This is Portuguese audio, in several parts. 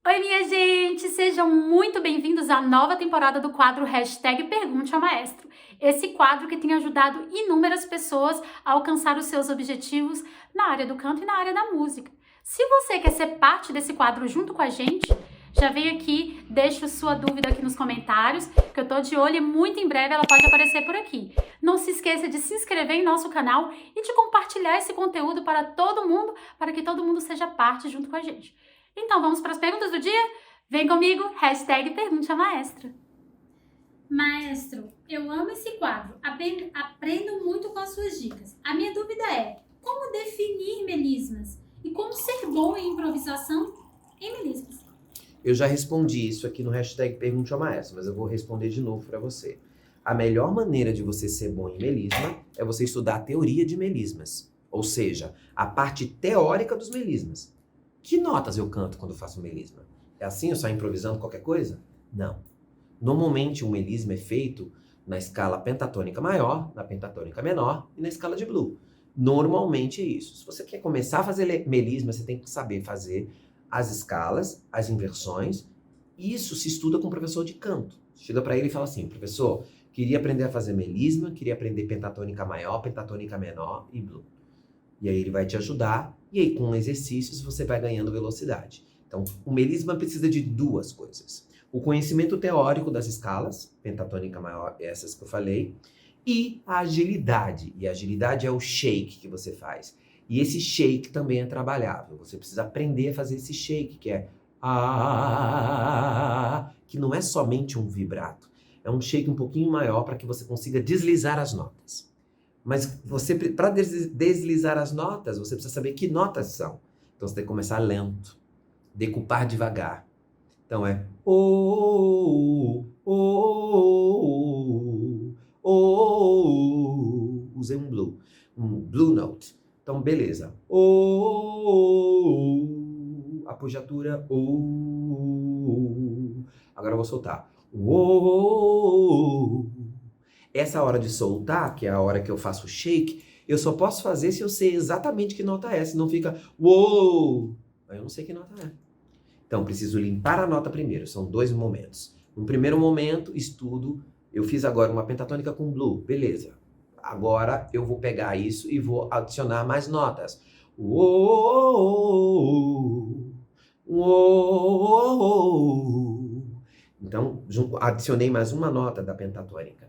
Oi, minha gente! Sejam muito bem-vindos à nova temporada do quadro Hashtag Pergunte ao Maestro. Esse quadro que tem ajudado inúmeras pessoas a alcançar os seus objetivos na área do canto e na área da música. Se você quer ser parte desse quadro junto com a gente, já vem aqui, deixa sua dúvida aqui nos comentários, que eu tô de olho e muito em breve ela pode aparecer por aqui. Não se esqueça de se inscrever em nosso canal e de compartilhar esse conteúdo para todo mundo, para que todo mundo seja parte junto com a gente. Então, vamos para as perguntas do dia? Vem comigo, hashtag Pergunte ao Maestro. Maestro, eu amo esse quadro, aprendo muito com as suas dicas. A minha dúvida é, como definir melismas? E como ser bom em improvisação em melismas? Eu já respondi isso aqui no hashtag Pergunte ao Maestro, mas eu vou responder de novo para você. A melhor maneira de você ser bom em melisma é você estudar a teoria de melismas, ou seja, a parte teórica dos melismas. Que notas eu canto quando faço melisma? É assim, eu saio improvisando qualquer coisa? Não. Normalmente, um melisma é feito na escala pentatônica maior, na pentatônica menor e na escala de Blue. Normalmente é isso. Se você quer começar a fazer melisma, você tem que saber fazer as escalas, as inversões. Isso se estuda com o professor de canto. Chega para ele e fala assim, professor, queria aprender a fazer melisma, queria aprender pentatônica maior, pentatônica menor e Blue. E aí ele vai te ajudar, e aí com exercícios você vai ganhando velocidade. Então, o melisma precisa de duas coisas. O conhecimento teórico das escalas, pentatônica maior, essas que eu falei, e a agilidade. E a agilidade é o shake que você faz. E esse shake também é trabalhável. Você precisa aprender a fazer esse shake, que é que não é somente um vibrato. É um shake um pouquinho maior para que você consiga deslizar as notas. Mas você, para deslizar as notas, você precisa saber que notas são. Então você tem que começar lento, decupar devagar. Então é usei um blue note. Então beleza. Apogiatura Agora eu vou soltar. Essa hora de soltar, que é a hora que eu faço o shake, eu só posso fazer se eu sei exatamente que nota é, senão fica uou, aí eu não sei que nota é. Então, preciso limpar a nota primeiro, são dois momentos. No primeiro momento, estudo, eu fiz agora uma pentatônica com blue, beleza. Agora eu vou pegar isso e vou adicionar mais notas. Uou, uou. Então, adicionei mais uma nota da pentatônica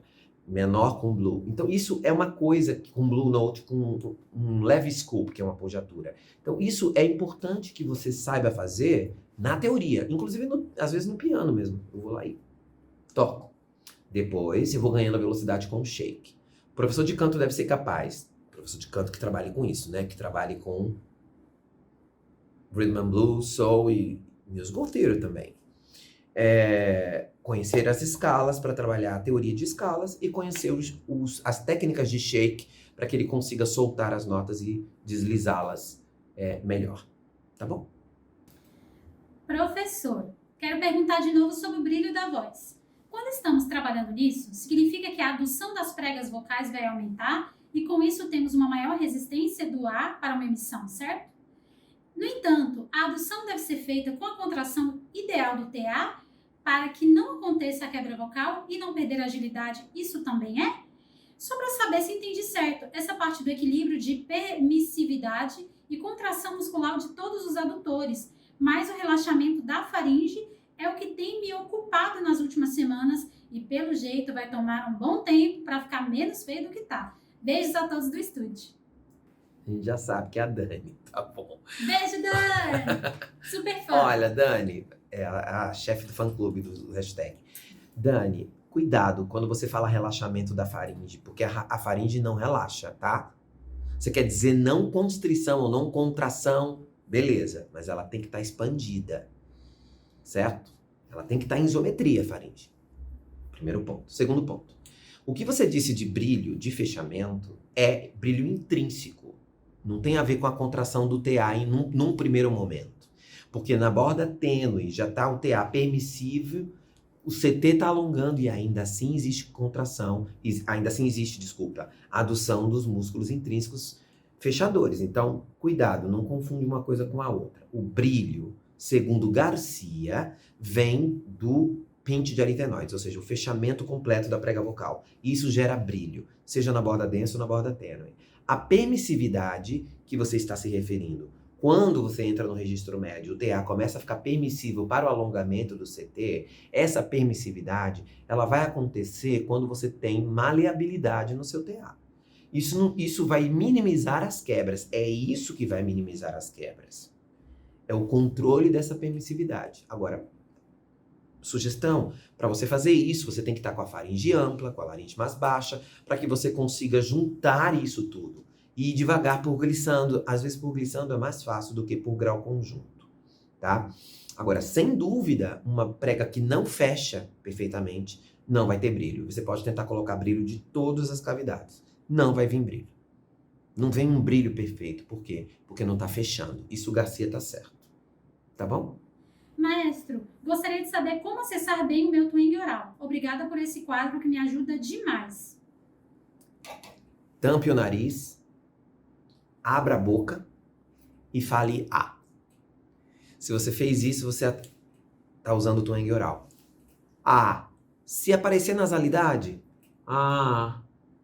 menor com blue. Então, isso é uma coisa com blue note, com um leve scoop, que é uma apogiatura. Então, isso é importante que você saiba fazer na teoria, inclusive, às vezes, no piano mesmo. Eu vou lá e toco. Depois, eu vou ganhando velocidade com o shake. O professor de canto deve ser capaz, professor de canto que trabalhe com isso, né? Que trabalhe com rhythm and blues, soul e musical theory também. Conhecer as escalas para trabalhar a teoria de escalas e conhecer as técnicas de shake para que ele consiga soltar as notas e deslizá-las melhor. Tá bom? Professor, quero perguntar de novo sobre o brilho da voz. Quando estamos trabalhando nisso, significa que a adução das pregas vocais vai aumentar e com isso temos uma maior resistência do ar para uma emissão, certo? No entanto, a adução deve ser feita com a contração ideal do TA para que não aconteça a quebra vocal e não perder a agilidade, isso também é? Só para saber se entendi certo, essa parte do equilíbrio de permissividade e contração muscular de todos os adutores, mais o relaxamento da faringe é o que tem me ocupado nas últimas semanas e pelo jeito vai tomar um bom tempo para ficar menos feio do que tá. Beijos a todos do estúdio. A gente já sabe que é a Dani, tá bom? Beijo, Dani! Super fã! Olha, Dani, é a chefe do fã-clube do hashtag. Dani, cuidado quando você fala relaxamento da faringe, porque a faringe não relaxa, tá? Você quer dizer não constrição ou não contração, beleza, mas ela tem que estar expandida, certo? Ela tem que estar em isometria, a faringe. Primeiro ponto. Segundo ponto. O que você disse de brilho, de fechamento, é brilho intrínseco. Não tem a ver com a contração do TA num primeiro momento. Porque na borda tênue já está o TA permissível, o CT está alongando e ainda assim existe contração, ainda assim existe, adução dos músculos intrínsecos fechadores. Então, cuidado, não confunde uma coisa com a outra. O brilho segundo Garcia, vem do pinte de aritenoides, ou seja, o fechamento completo da prega vocal. Isso gera brilho, seja na borda densa ou na borda tênue. A permissividade que você está se referindo, quando você entra no registro médio, o TA começa a ficar permissível para o alongamento do CT, essa permissividade, ela vai acontecer quando você tem maleabilidade no seu TA. Isso vai minimizar as quebras. É isso que vai minimizar as quebras. É o controle dessa permissividade. Agora, sugestão, para você fazer isso, você tem que estar com a faringe ampla, com a laringe mais baixa, para que você consiga juntar isso tudo. E ir devagar por glissando. Às vezes por glissando é mais fácil do que por grau conjunto, tá? Agora, sem dúvida, uma prega que não fecha perfeitamente não vai ter brilho. Você pode tentar colocar brilho de todas as cavidades. Não vai vir brilho. Não vem um brilho perfeito. Por quê? Porque não está fechando. Isso o Garcia tá certo. Tá bom? Maestro, gostaria de saber como acessar bem o meu twang oral. Obrigada por esse quadro que me ajuda demais. Tampe o nariz, abra a boca e fale A. Se você fez isso, você está usando o twang oral. A. Se aparecer nasalidade,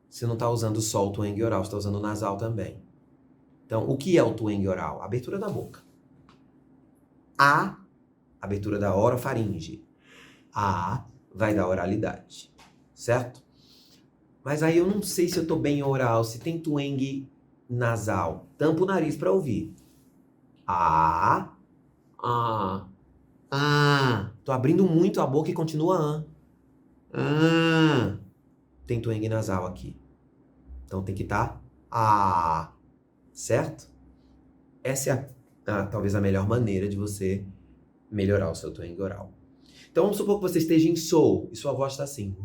você não está usando só o twang oral, você está usando o nasal também. Então, o que é o twang oral? Abertura da boca. A, abertura da orofaringe. A vai dar oralidade, certo? Mas aí eu não sei se eu tô bem oral, se tem twang nasal. Tampa o nariz para ouvir. Tô abrindo muito a boca e continua tem twang nasal aqui. Então tem que estar certo? Essa é talvez a melhor maneira de você melhorar o seu twang oral. Então vamos supor que você esteja em sol e sua voz está assim.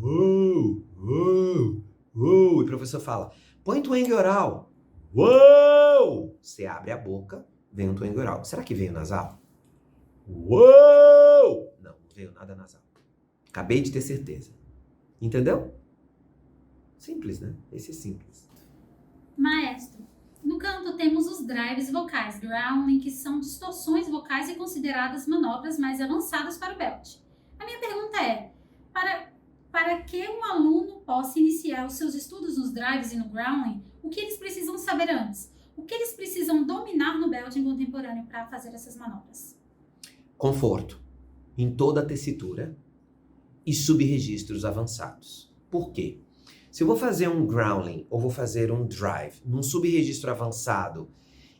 E o professor fala, põe twang oral. Uou! Você abre a boca, vem um twang oral. Será que veio nasal? Uou! Não veio nada nasal. Acabei de ter certeza. Entendeu? Simples, né? Esse é simples. Maestro, no canto temos os drives vocais, growling, que são distorções vocais e consideradas manobras mais avançadas para o belt. A minha pergunta é, para que um aluno possa iniciar os seus estudos nos drives e no growling, o que eles precisam saber antes? O que eles precisam dominar no belting contemporâneo para fazer essas manobras? Conforto em toda a tessitura e subregistros avançados. Por quê? Se eu vou fazer um growling ou vou fazer um drive num subregistro avançado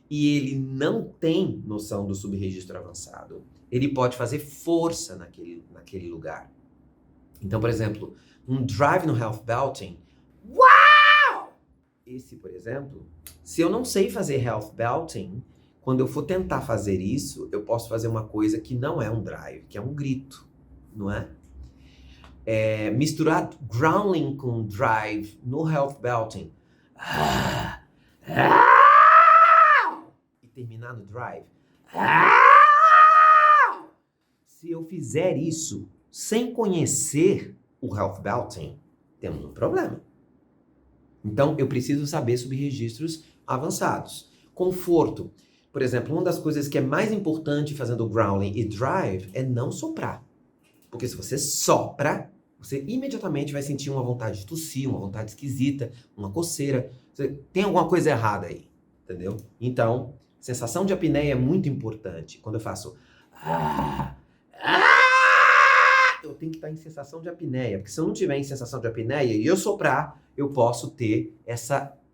e ele não tem noção do subregistro avançado, ele pode fazer força naquele lugar. Então, por exemplo, um drive no half belting, uau! Esse, por exemplo, se eu não sei fazer half belting, quando eu for tentar fazer isso, eu posso fazer uma coisa que não é um drive, que é um grito, não é? Misturar growling com drive no half belting e terminar no drive. Se eu fizer isso sem conhecer o half belting, temos um problema. Então, eu preciso saber subregistros avançados. Conforto. Por exemplo, uma das coisas que é mais importante fazendo growling e drive é não soprar. Porque se você sopra, você imediatamente vai sentir uma vontade de tossir, uma vontade esquisita, uma coceira. Tem alguma coisa errada aí, entendeu? Então, sensação de apneia é muito importante. Quando eu faço eu tenho que estar em sensação de apneia, porque se eu não tiver em sensação de apneia e eu soprar, eu posso ter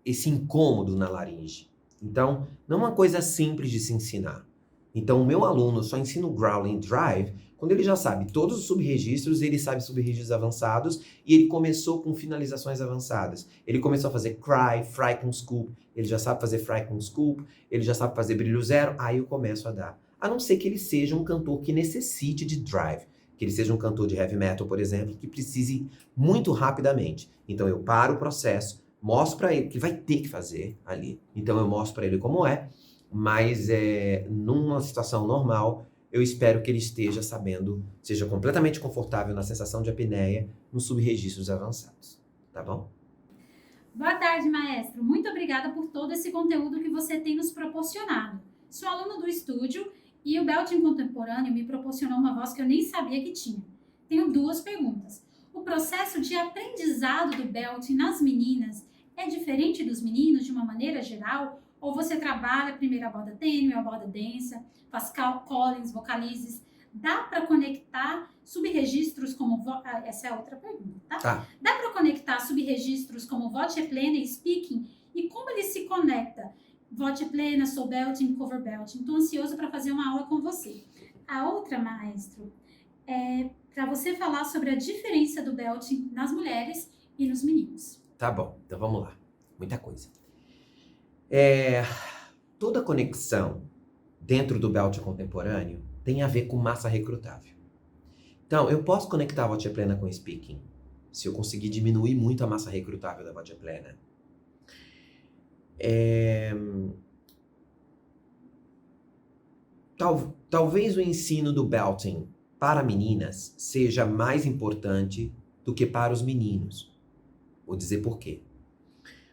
esse incômodo na laringe. Então, não é uma coisa simples de se ensinar. Então, o meu aluno só ensina o growling drive quando ele já sabe todos os subregistros, ele sabe subregistros avançados e ele começou com finalizações avançadas. Ele começou a fazer cry, fry com scoop, ele já sabe fazer fry com scoop, ele já sabe fazer brilho zero, aí eu começo a dar. A não ser que ele seja um cantor que necessite de drive, que ele seja um cantor de heavy metal, por exemplo, que precise muito rapidamente. Então eu paro o processo, mostro para ele que vai ter que fazer ali. Então eu mostro para ele como é, mas numa situação normal, eu espero que ele esteja sabendo, seja completamente confortável na sensação de apneia nos subregistros avançados. Tá bom? Boa tarde, maestro. Muito obrigada por todo esse conteúdo que você tem nos proporcionado. Sou aluno do estúdio E o belting contemporâneo me proporcionou uma voz que eu nem sabia que tinha. Tenho 2 perguntas. O processo de aprendizado do belting nas meninas é diferente dos meninos de uma maneira geral? Ou você trabalha primeiro a borda tênue, a borda densa, faz callings, vocalizes? Dá para conectar subregistros como... Essa é a outra pergunta, tá? Dá para conectar subregistros como voce plena e speaking? E como ele se conecta? Voce plena, soul belting, cover belting. Estou ansioso para fazer uma aula com você. A outra, maestro, é para você falar sobre a diferença do belting nas mulheres e nos meninos. Tá bom, então vamos lá. Muita coisa. Toda conexão dentro do belting contemporâneo tem a ver com massa recrutável. Então, eu posso conectar a voce plena com speaking se eu conseguir diminuir muito a massa recrutável da voce plena. Talvez o ensino do belting para meninas seja mais importante do que para os meninos. Vou dizer por quê.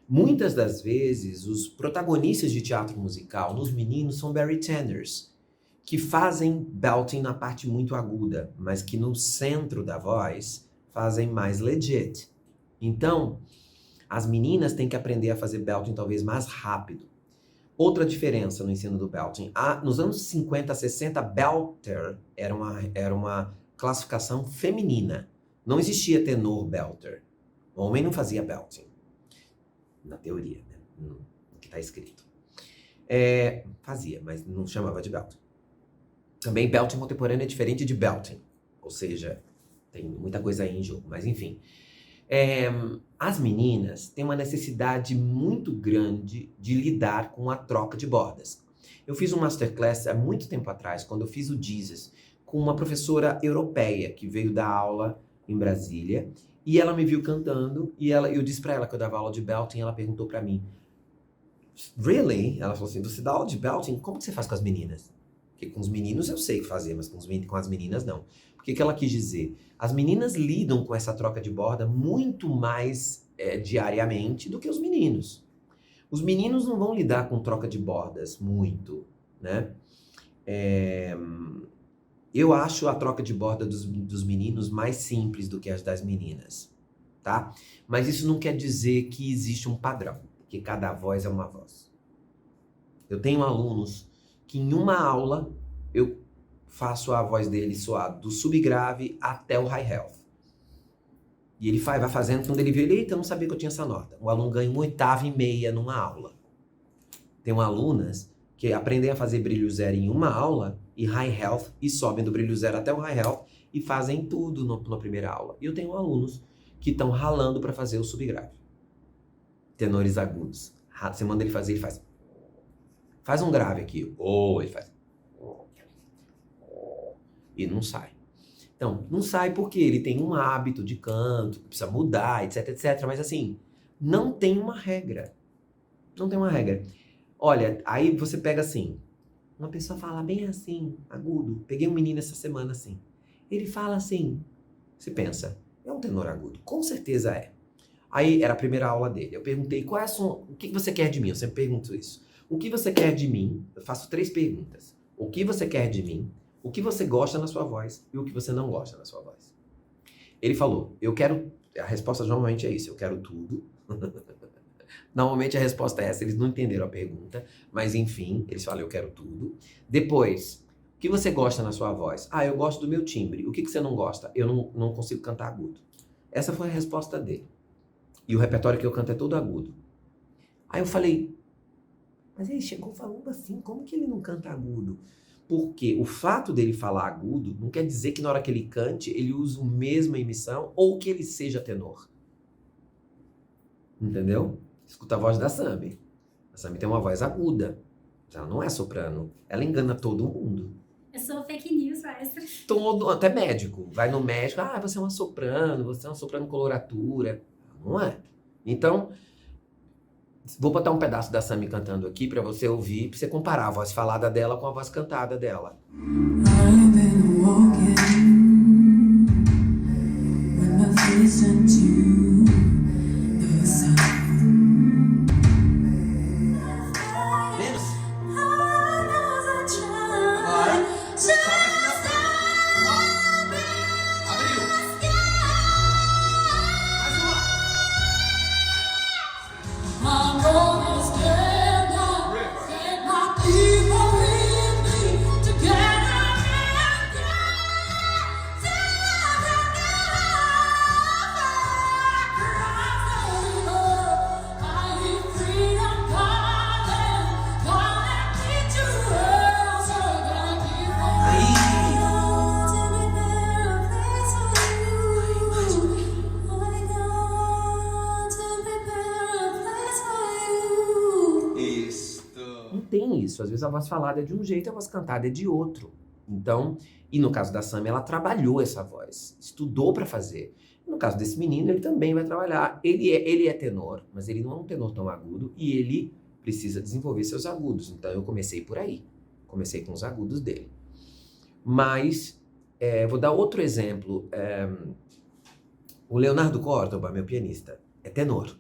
Muitas das vezes, os protagonistas de teatro musical nos meninos são baritонers, que fazem belting na parte muito aguda, mas que no centro da voz fazem mais legit. Então, as meninas têm que aprender a fazer belting talvez mais rápido. Outra diferença no ensino do belting. Nos anos 50, 60, belter era uma classificação feminina. Não existia tenor belter. O homem não fazia belting. Na teoria, né? No que está escrito. Fazia, mas não chamava de belting. Também belting contemporâneo é diferente de belting. Ou seja, tem muita coisa aí em jogo, mas enfim. As meninas têm uma necessidade muito grande de lidar com a troca de bordas. Eu fiz um masterclass há muito tempo atrás, quando eu fiz o Jesus, com uma professora europeia que veio dar aula em Brasília, e ela me viu cantando, e eu disse pra ela que eu dava aula de belting, e ela perguntou pra mim, really? Ela falou assim, você dá aula de belting? Como que você faz com as meninas? Porque com os meninos eu sei fazer, mas com as meninas não. O que ela quis dizer? As meninas lidam com essa troca de borda muito mais diariamente do que os meninos. Os meninos não vão lidar com troca de bordas muito, né? Eu acho a troca de borda dos meninos mais simples do que as das meninas, tá? Mas isso não quer dizer que existe um padrão, porque cada voz é uma voz. Eu tenho alunos que em uma aula eu faço a voz dele soar do subgrave até o high health. E ele vai fazendo, quando ele vê, eita, eu não sabia que eu tinha essa nota. O aluno ganha 1/8 numa aula. Tem alunas que aprendem a fazer brilho zero em uma aula e high health e sobem do brilho zero até o high health e fazem tudo na primeira aula. E eu tenho alunos que estão ralando para fazer o subgrave. Tenores agudos. Você manda ele fazer, ele faz. Faz um grave aqui. Ele faz. E não sai. Então, não sai porque ele tem um hábito de canto, precisa mudar, etc, etc. Mas assim, não tem uma regra. Não tem uma regra. Olha, aí você pega assim, uma pessoa fala bem assim, agudo. Peguei um menino essa semana assim. Ele fala assim, você pensa, é um tenor agudo. Com certeza é. Aí era a primeira aula dele. Eu perguntei, o que você quer de mim? Eu sempre pergunto isso. O que você quer de mim? Eu faço 3 perguntas. O que você quer de mim? O que você gosta na sua voz e o que você não gosta na sua voz. Ele falou, eu quero... A resposta normalmente é isso, eu quero tudo. Normalmente a resposta é essa, eles não entenderam a pergunta, mas enfim, eles falam, eu quero tudo. Depois, o que você gosta na sua voz? Eu gosto do meu timbre. O que você não gosta? Eu não consigo cantar agudo. Essa foi a resposta dele. E o repertório que eu canto é todo agudo. Aí eu falei, mas ele chegou falando assim, como que ele não canta agudo? Porque o fato dele falar agudo não quer dizer que na hora que ele cante, ele use a mesma emissão ou que ele seja tenor. Entendeu? Escuta a voz da Sammy. A Sammy tem uma voz aguda. Ela não é soprano. Ela engana todo mundo. Eu sou fake news, maestra. Até médico. Vai no médico, você é uma soprano coloratura. Não é. Então, vou botar um pedaço da Sammy cantando aqui pra você ouvir, pra você comparar a voz falada dela com a voz cantada dela. I've been walking with my face into the sun. Menos. Agora. isso. Às vezes a voz falada é de um jeito, a voz cantada é de outro. Então, e no caso da Sammy, ela trabalhou essa voz, estudou para fazer. No caso desse menino, ele também vai trabalhar. Ele é tenor, mas ele não é um tenor tão agudo e ele precisa desenvolver seus agudos. Então, eu comecei por aí. Comecei com os agudos dele. Mas, vou dar outro exemplo. O Leonardo Córdoba, meu pianista, é tenor.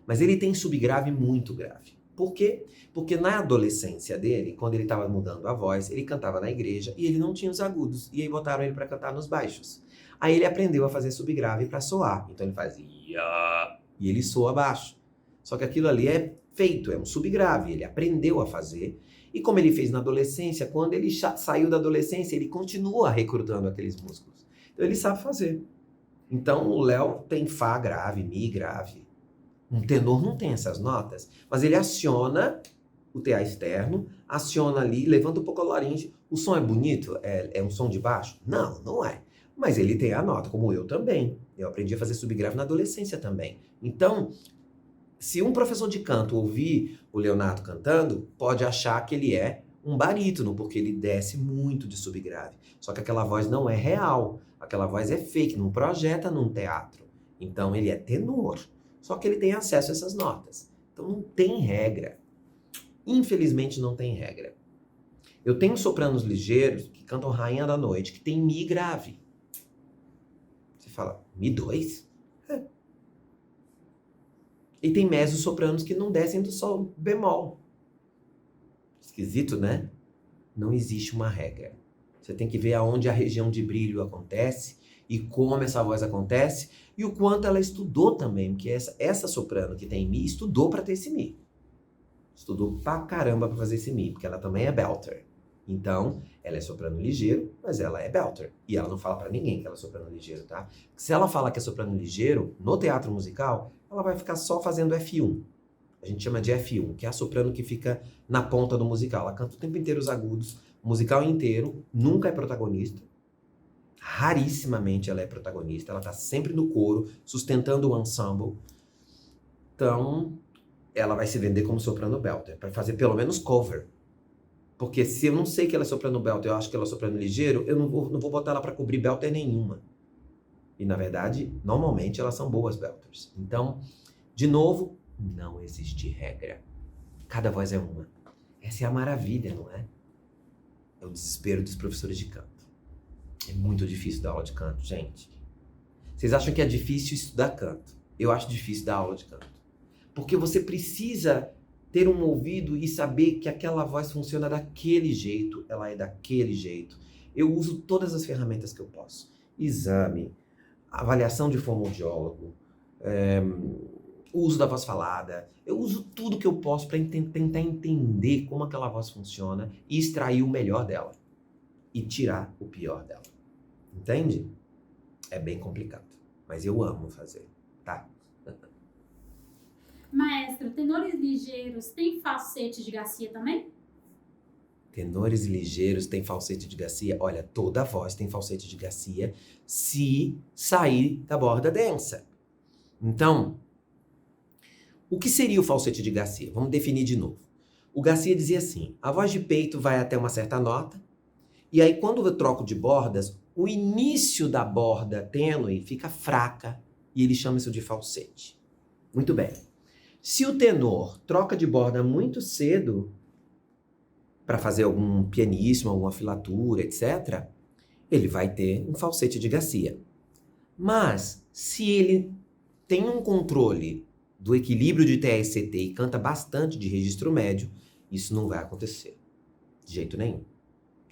Mas ele tem subgrave muito grave. Por quê? Porque na adolescência dele, quando ele estava mudando a voz, ele cantava na igreja e ele não tinha os agudos. E aí botaram ele para cantar nos baixos. Aí ele aprendeu a fazer subgrave para soar. Então ele fazia e ele soa baixo. Só que aquilo ali é feito, é um subgrave. Ele aprendeu a fazer. E como ele fez na adolescência, quando ele saiu da adolescência, ele continua recrutando aqueles músculos. Então ele sabe fazer. Então o Léo tem Fá grave, Mi grave. Um tenor não tem essas notas, mas ele aciona o TA externo, aciona ali, levanta um pouco a laringe. O som é bonito? É um som de baixo? Não, não é. Mas ele tem a nota, como eu também. Eu aprendi a fazer subgrave na adolescência também. Então, se um professor de canto ouvir o Leonardo cantando, pode achar que ele é um barítono, porque ele desce muito de subgrave. Só que aquela voz não é real. Aquela voz é fake, não projeta num teatro. Então, ele é tenor. Só que ele tem acesso a essas notas. Então, não tem regra. Infelizmente, não tem regra. Eu tenho sopranos ligeiros que cantam Rainha da Noite, que tem Mi grave. Você fala, Mi 2? É. E tem mezzo-sopranos que não descem do sol bemol. Esquisito, né? Não existe uma regra. Você tem que ver aonde a região de brilho acontece e como essa voz acontece e o quanto ela estudou também, porque essa soprano que tem Mi estudou para ter esse Mi. Estudou pra caramba para fazer esse Mi, porque ela também é belter. Então, ela é soprano ligeiro, mas ela é belter. E ela não fala para ninguém que ela é soprano ligeiro, tá? Se ela fala que é soprano ligeiro, no teatro musical, ela vai ficar só fazendo F1. A gente chama de F1, que é a soprano que fica na ponta do musical. Ela canta o tempo inteiro os agudos, o musical inteiro, nunca é protagonista. Rarissimamente ela é protagonista, ela tá sempre no coro, sustentando o ensemble. Então, ela vai se vender como soprano belter, para fazer pelo menos cover. Porque se eu não sei que ela é soprano belter, eu acho que ela é soprano ligeiro, eu não vou botar ela para cobrir belter nenhuma. E, na verdade, normalmente elas são boas belters. Então, de novo, não existe regra. Cada voz é uma. Essa é a maravilha, não é? É o desespero dos professores de canto. É muito difícil dar aula de canto, gente. Vocês acham que é difícil estudar canto? Eu acho difícil dar aula de canto. Porque você precisa ter um ouvido e saber que aquela voz funciona daquele jeito, ela é daquele jeito. Eu uso todas as ferramentas que eu posso. Exame, avaliação de fonoaudiólogo, o uso da voz falada. Eu uso tudo que eu posso para tentar entender como aquela voz funciona e extrair o melhor dela. E tirar o pior dela. Entende? É bem complicado. Mas eu amo fazer, tá? Maestro, tenores ligeiros têm falsete de Garcia também? Tenores ligeiros têm falsete de Garcia. Olha, toda voz tem falsete de Garcia se sair da borda densa. Então, o que seria o falsete de Garcia? Vamos definir de novo. O Garcia dizia assim, a voz de peito vai até uma certa nota, e aí quando eu troco de bordas, o início da borda tênue fica fraca, e ele chama isso de falsete. Muito bem. Se o tenor troca de borda muito cedo, para fazer algum pianíssimo, alguma filatura, etc., ele vai ter um falsete de Garcia. Mas, se ele tem um controle do equilíbrio de TSCT e canta bastante de registro médio, isso não vai acontecer. De jeito nenhum.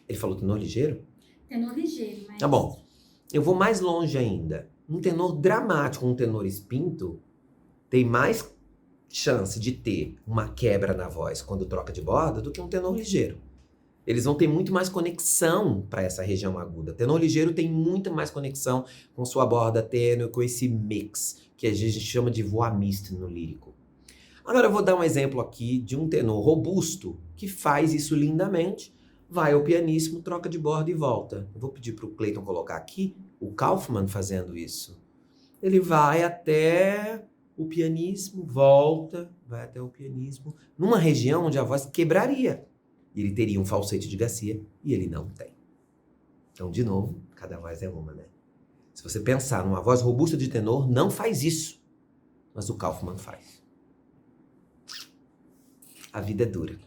Ele falou tenor ligeiro? Tenor ligeiro, mas... Tá bom. Eu vou mais longe ainda. Um tenor dramático, um tenor espinto, tem mais chance de ter uma quebra na voz quando troca de borda do que um tenor ligeiro. Eles vão ter muito mais conexão para essa região aguda. Tenor ligeiro tem muita mais conexão com sua borda tênue, com esse mix, que a gente chama de voix mixte no lírico. Agora eu vou dar um exemplo aqui de um tenor robusto que faz isso lindamente. Vai ao pianíssimo, troca de borda e volta. Eu vou pedir para o Clayton colocar aqui o Kaufmann fazendo isso. Ele vai até o pianíssimo, volta, vai até o pianíssimo, numa região onde a voz quebraria. E ele teria um falsete de Garcia e ele não tem. Então, de novo, cada voz é uma, né? Se você pensar numa voz robusta de tenor, não faz isso. Mas o Kaufmann faz. A vida é dura.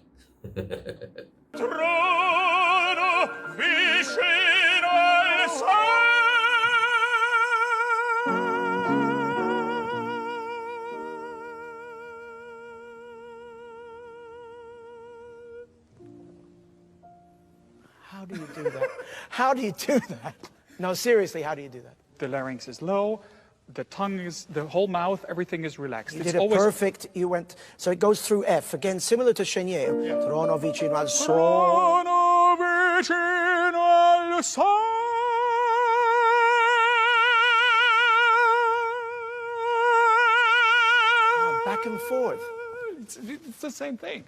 How do you do that? How do you do that? No, seriously, how do you do that? The larynx is low, the tongue is, the whole mouth, everything is relaxed. You It's did it always perfect. You went, so it goes through F, again, similar to Chenier. Trono vicino al sol. Trono vicino al sol. Back and forth. It's the same thing.